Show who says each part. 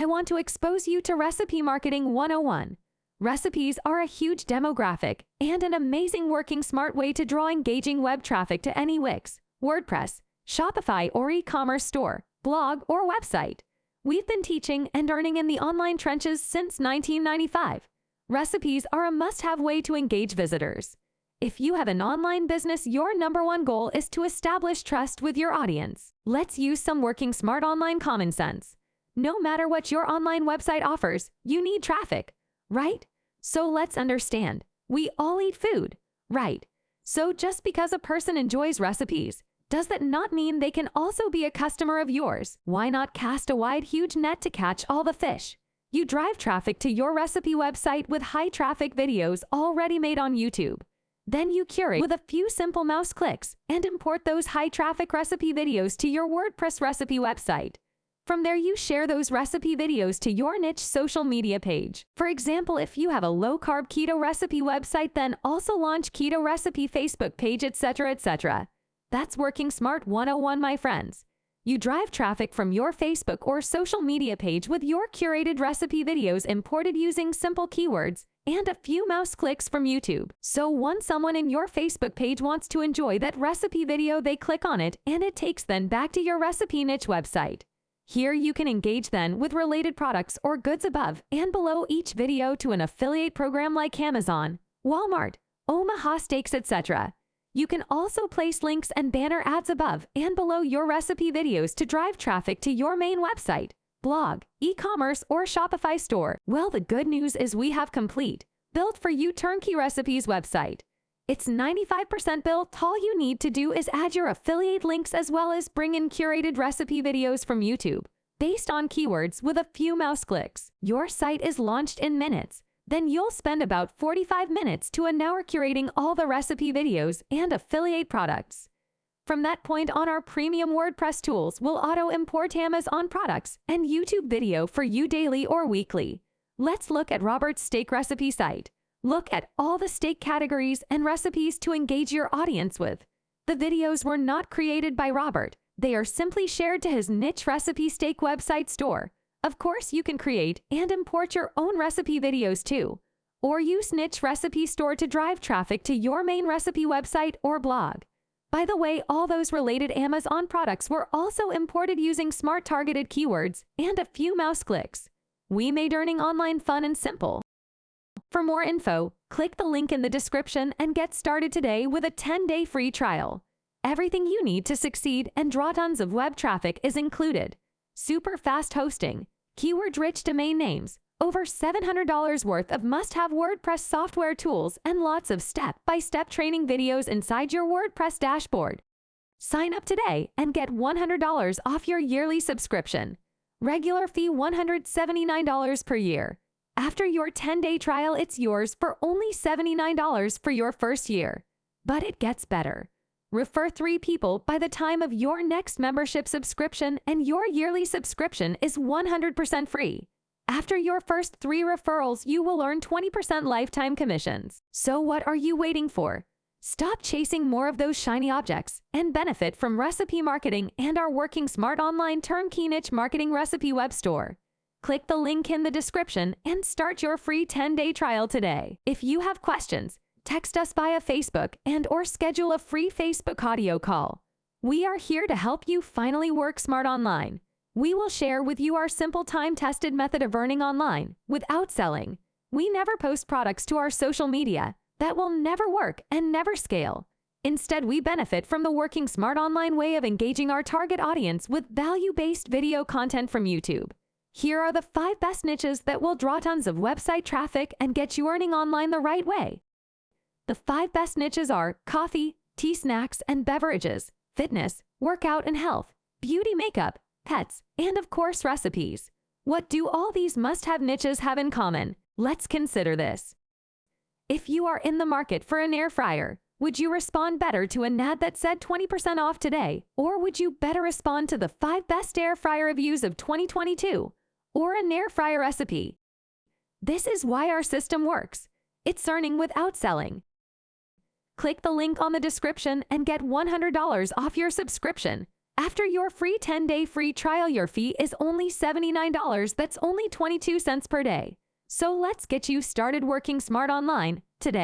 Speaker 1: want to expose you to Recipe Marketing 101. Recipes are a huge demographic and an amazing working smart way to draw engaging web traffic to any Wix, WordPress, Shopify or e-commerce store, blog, or website. We've been teaching and earning in the online trenches since 1995. Recipes are a must-have way to engage visitors. If you have an online business, your number one goal is to establish trust with your audience. Let's use some working smart online common sense. No matter what your online website offers, you need traffic, right? So let's understand. We all eat food, right? So just because a person enjoys recipes, does that not mean they can also be a customer of yours? Why not cast a wide, huge net to catch all the fish? You drive traffic to your recipe website with high traffic videos already made on YouTube. Then you curate with a few simple mouse clicks and import those high traffic recipe videos to your WordPress recipe website. From there, you share those recipe videos to your niche social media page. For example, if you have a low-carb keto recipe website, then also launch keto recipe Facebook page, etc., etc. That's Working Smart 101, my friends. You drive traffic from your Facebook or social media page with your curated recipe videos imported using simple keywords and a few mouse clicks from YouTube. So once someone in your Facebook page wants to enjoy that recipe video, they click on it and it takes them back to your recipe niche website. Here you can engage then with related products or goods above and below each video to an affiliate program like Amazon, Walmart, Omaha Steaks, etc. You can also place links and banner ads above and below your recipe videos to drive traffic to your main website, blog, e-commerce, or Shopify store. Well, the good news is we have complete, built for you Turnkey Recipes website. It's 95% built. All you need to do is add your affiliate links as well as bring in curated recipe videos from YouTube based on keywords with a few mouse clicks. Your site is launched in minutes. Then you'll spend about 45 minutes to an hour curating all the recipe videos and affiliate products. From that point on, our premium WordPress tools will auto-import Amazon products and YouTube video for you daily or weekly. Let's look at Robert's steak recipe site. Look at all the steak categories and recipes to engage your audience with. The videos were not created by Robert. They are simply shared to his niche recipe steak website store. Of course, you can create and import your own recipe videos too, or use niche recipe store to drive traffic to your main recipe website or blog. By the way, all those related Amazon products were also imported using smart targeted keywords and a few mouse clicks. We made earning online fun and simple. For more info, click the link in the description and get started today with a 10-day free trial. Everything you need to succeed and draw tons of web traffic is included. Super fast hosting, keyword-rich domain names, over $700 worth of must-have WordPress software tools, and lots of step-by-step training videos inside your WordPress dashboard. Sign up today and get $100 off your yearly subscription. Regular fee $179 per year. After your 10-day trial, it's yours for only $79 for your first year. But it gets better. Refer 3 people by the time of your next membership subscription, and your yearly subscription is 100% free. After your first 3 referrals, you will earn 20% lifetime commissions. So what are you waiting for? Stop chasing more of those shiny objects and benefit from recipe marketing and our Working Smart Online Turnkey Niche Marketing Recipe Web Store. Click the link in the description and start your free 10-day trial today. If you have questions, text us via Facebook or schedule a free Facebook audio call. We are here to help you finally work smart online. We will share with you our simple time-tested method of earning online without selling. We never post products to our social media that will never work and never scale. Instead, we benefit from the Working Smart Online way of engaging our target audience with value-based video content from YouTube. Here are the 5 best niches that will draw tons of website traffic and get you earning online the right way. The 5 best niches are coffee, tea, snacks and beverages, fitness, workout and health, beauty, makeup, pets, and of course recipes. What do all these must-have niches have in common? Let's consider this. If you are in the market for an air fryer, would you respond better to an ad that said 20% off today? Or would you better respond to the 5 best air fryer reviews of 2022? Or an air fryer recipe? This is why our system works. It's earning without selling. Click the link on the description and get $100 off your subscription. After your free 10-day free trial, your fee is only $79. That's only 22 cents per day. So let's get you started working smart online today.